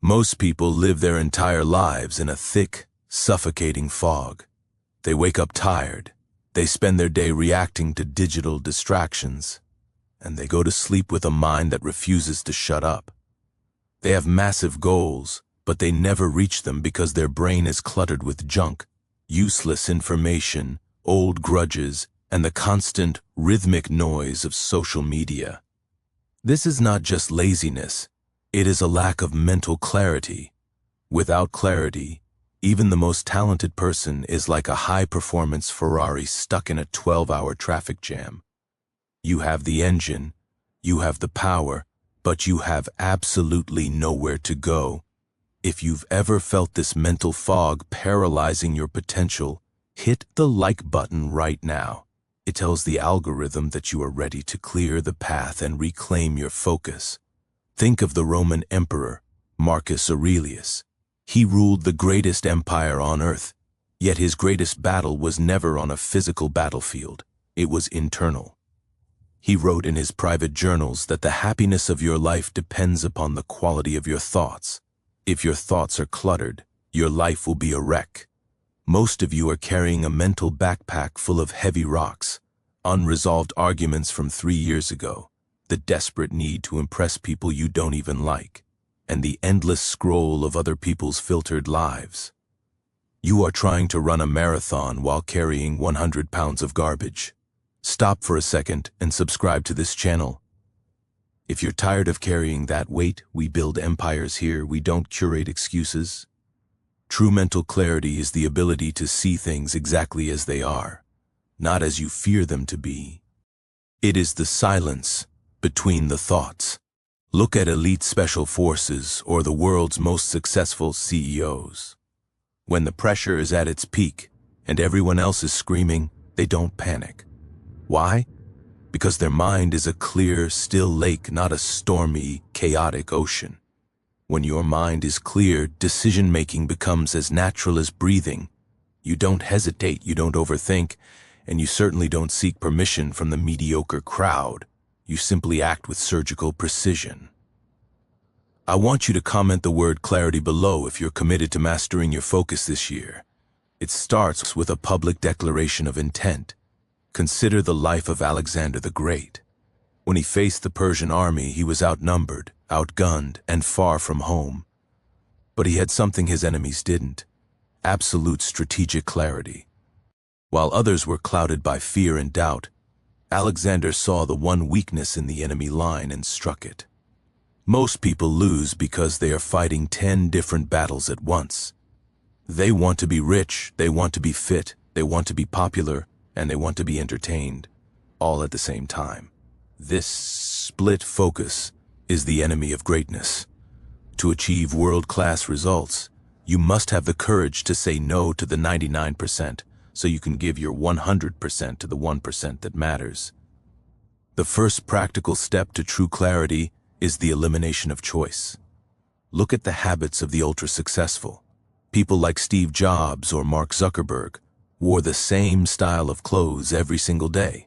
Most people live their entire lives in a thick, suffocating fog. They wake up tired, they spend their day reacting to digital distractions, and they go to sleep with a mind that refuses to shut up. They have massive goals, but they never reach them because their brain is cluttered with junk, useless information, old grudges, and the constant, rhythmic noise of social media. This is not just laziness, it is a lack of mental clarity. Without clarity, even the most talented person is like a high-performance Ferrari stuck in a 12-hour traffic jam. You have the engine, you have the power, but you have absolutely nowhere to go. If you've ever felt this mental fog paralyzing your potential, hit the like button right now. It tells the algorithm that you are ready to clear the path and reclaim your focus. Think of the Roman emperor, Marcus Aurelius. He ruled the greatest empire on earth, yet his greatest battle was never on a physical battlefield. It was internal. He wrote in his private journals that the happiness of your life depends upon the quality of your thoughts. If your thoughts are cluttered, your life will be a wreck. Most of you are carrying a mental backpack full of heavy rocks, unresolved arguments from 3 years ago, the desperate need to impress people you don't even like, and the endless scroll of other people's filtered lives. You are trying to run a marathon while carrying 100 pounds of garbage. Stop for a second and subscribe to this channel. If you're tired of carrying that weight, we build empires here, we don't curate excuses. True mental clarity is the ability to see things exactly as they are, not as you fear them to be. It is the silence between the thoughts. Look at elite special forces or the world's most successful CEOs. When the pressure is at its peak and everyone else is screaming, they don't panic. Why? Because their mind is a clear, still lake, not a stormy, chaotic ocean. When your mind is clear, decision-making becomes as natural as breathing. You don't hesitate, you don't overthink, and you certainly don't seek permission from the mediocre crowd. You simply act with surgical precision. I want you to comment the word clarity below if you're committed to mastering your focus this year. It starts with a public declaration of intent. Consider the life of Alexander the Great. When he faced the Persian army, he was outnumbered, outgunned, and far from home. But he had something his enemies didn't: absolute strategic clarity. While others were clouded by fear and doubt, Alexander saw the one weakness in the enemy line and struck it. Most people lose because they are fighting 10 different battles at once. They want to be rich, they want to be fit, they want to be popular, and they want to be entertained, all at the same time. This split focus is the enemy of greatness. To achieve world-class results, you must have the courage to say no to the 99%, so you can give your 100% to the 1% that matters. The first practical step to true clarity is the elimination of choice. Look at the habits of the ultra-successful. People like Steve Jobs or Mark Zuckerberg wore the same style of clothes every single day.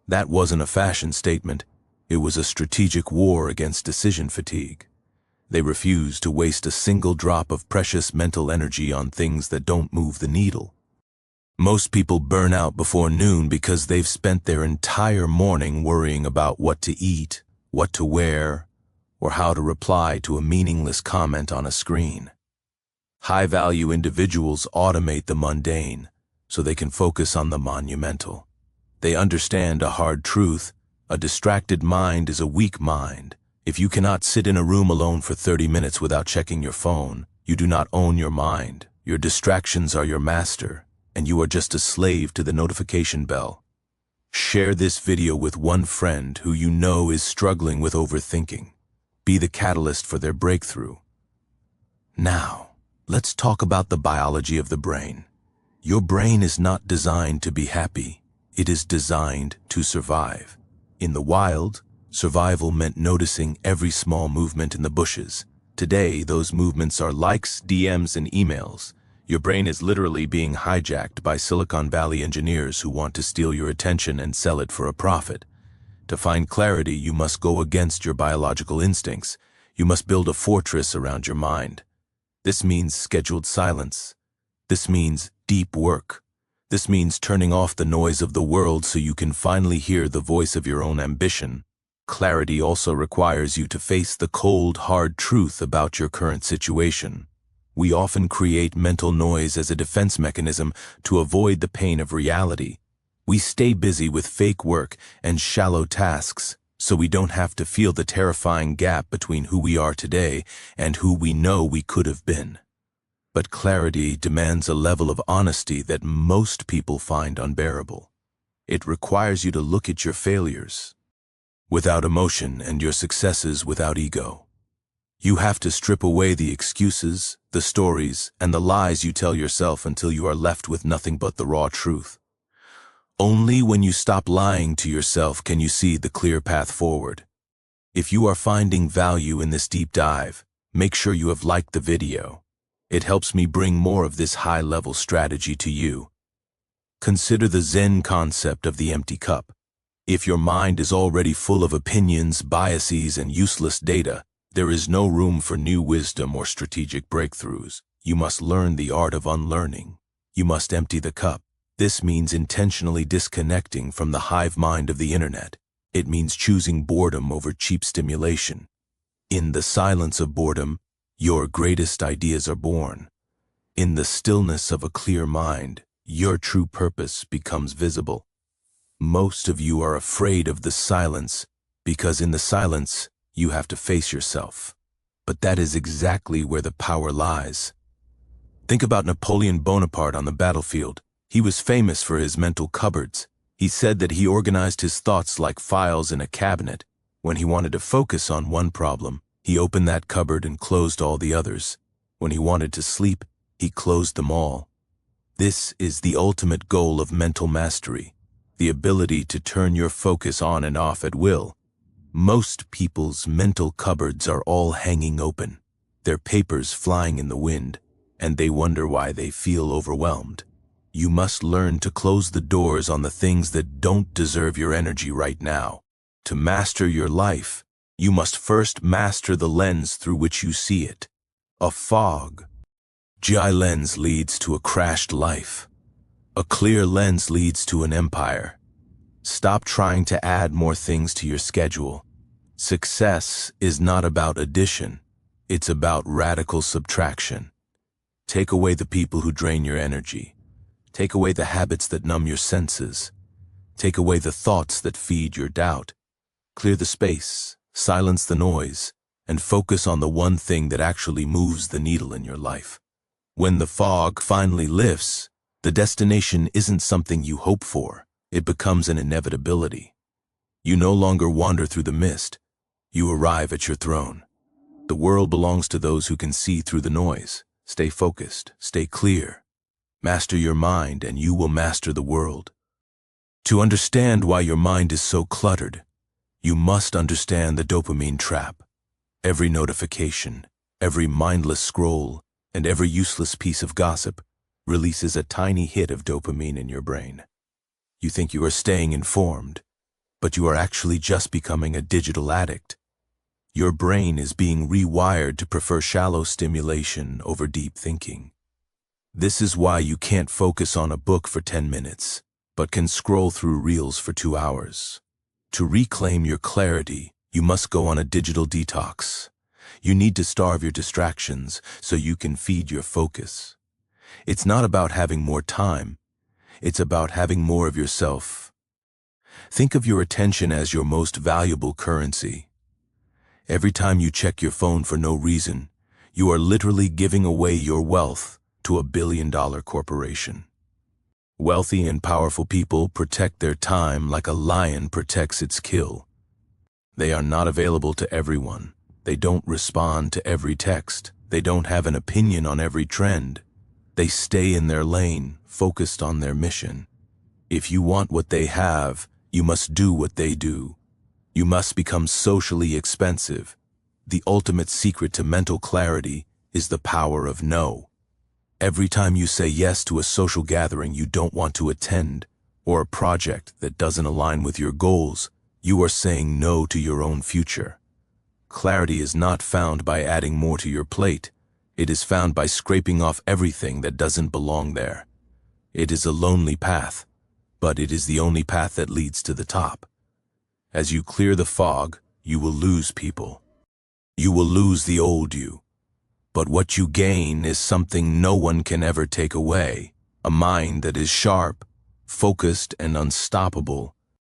That wasn't a fashion statement, it was a strategic war against decision fatigue. They refused to waste a single drop of precious mental energy on things that don't move the needle. Most people burn out before noon because they've spent their entire morning worrying about what to eat, what to wear, or how to reply to a meaningless comment on a screen. High-value individuals automate the mundane so they can focus on the monumental. They understand a hard truth: a distracted mind is a weak mind. If you cannot sit in a room alone for 30 minutes without checking your phone, you do not own your mind. Your distractions are your master, and you are just a slave to the notification bell. Share this video with one friend who you know is struggling with overthinking. Be the catalyst for their breakthrough. Now, let's talk about the biology of the brain. Your brain is not designed to be happy. It is designed to survive. In the wild, survival meant noticing every small movement in the bushes. Today, those movements are likes, DMs, and emails. Your brain is literally being hijacked by Silicon Valley engineers who want to steal your attention and sell it for a profit. To find clarity, you must go against your biological instincts. You must build a fortress around your mind. This means scheduled silence. This means deep work. This means turning off the noise of the world so you can finally hear the voice of your own ambition. Clarity also requires you to face the cold, hard truth about your current situation. We often create mental noise as a defense mechanism to avoid the pain of reality. We stay busy with fake work and shallow tasks so we don't have to feel the terrifying gap between who we are today and who we know we could have been. But clarity demands a level of honesty that most people find unbearable. It requires you to look at your failures without emotion and your successes without ego. You have to strip away the excuses, the stories, and the lies you tell yourself until you are left with nothing but the raw truth. Only when you stop lying to yourself can you see the clear path forward. If you are finding value in this deep dive, make sure you have liked the video. It helps me bring more of this high-level strategy to you. Consider the Zen concept of the empty cup. If your mind is already full of opinions, biases, and useless data, there is no room for new wisdom or strategic breakthroughs. You must learn the art of unlearning. You must empty the cup. This means intentionally disconnecting from the hive mind of the internet. It means choosing boredom over cheap stimulation. In the silence of boredom, your greatest ideas are born. In the stillness of a clear mind, your true purpose becomes visible. Most of you are afraid of the silence because in the silence, you have to face yourself. But that is exactly where the power lies. Think about Napoleon Bonaparte on the battlefield. He was famous for his mental cupboards. He said that he organized his thoughts like files in a cabinet. When he wanted to focus on one problem, he opened that cupboard and closed all the others. When he wanted to sleep, he closed them all. This is the ultimate goal of mental mastery, the ability to turn your focus on and off at will. Most people's mental cupboards are all hanging open, their papers flying in the wind, and they wonder why they feel overwhelmed. You must learn to close the doors on the things that don't deserve your energy right now. To master your life, you must first master the lens through which you see it. A fog lens leads to a crashed life. A clear lens leads to an empire. Stop trying to add more things to your schedule. Success is not about addition. It's about radical subtraction. Take away the people who drain your energy. Take away the habits that numb your senses. Take away the thoughts that feed your doubt. Clear the space, silence the noise, and focus on the one thing that actually moves the needle in your life. When the fog finally lifts, the destination isn't something you hope for. It becomes an inevitability. You no longer wander through the mist. You arrive at your throne. The world belongs to those who can see through the noise. Stay focused, stay clear. Master your mind and you will master the world. To understand why your mind is so cluttered, you must understand the dopamine trap. Every notification, every mindless scroll, and every useless piece of gossip releases a tiny hit of dopamine in your brain. You think you are staying informed, but you are actually just becoming a digital addict. Your brain is being rewired to prefer shallow stimulation over deep thinking. This is why you can't focus on a book for 10 minutes, but can scroll through reels for 2 hours. To reclaim your clarity, you must go on a digital detox. You need to starve your distractions so you can feed your focus. It's not about having more time. It's about having more of yourself. Think of your attention as your most valuable currency. Every time you check your phone for no reason, you are literally giving away your wealth to a billion-dollar corporation. Wealthy and powerful people protect their time like a lion protects its kill. They are not available to everyone. They don't respond to every text. They don't have an opinion on every trend. They stay in their lane, focused on their mission. If you want what they have, you must do what they do. You must become socially expensive. The ultimate secret to mental clarity is the power of no. Every time you say yes to a social gathering you don't want to attend, or a project that doesn't align with your goals, you are saying no to your own future. Clarity is not found by adding more to your plate. It is found by scraping off everything that doesn't belong there. It is a lonely path, but it is the only path that leads to the top. As you clear the fog, you will lose people. You will lose the old you. But what you gain is something no one can ever take away, a mind that is sharp, focused, and unstoppable,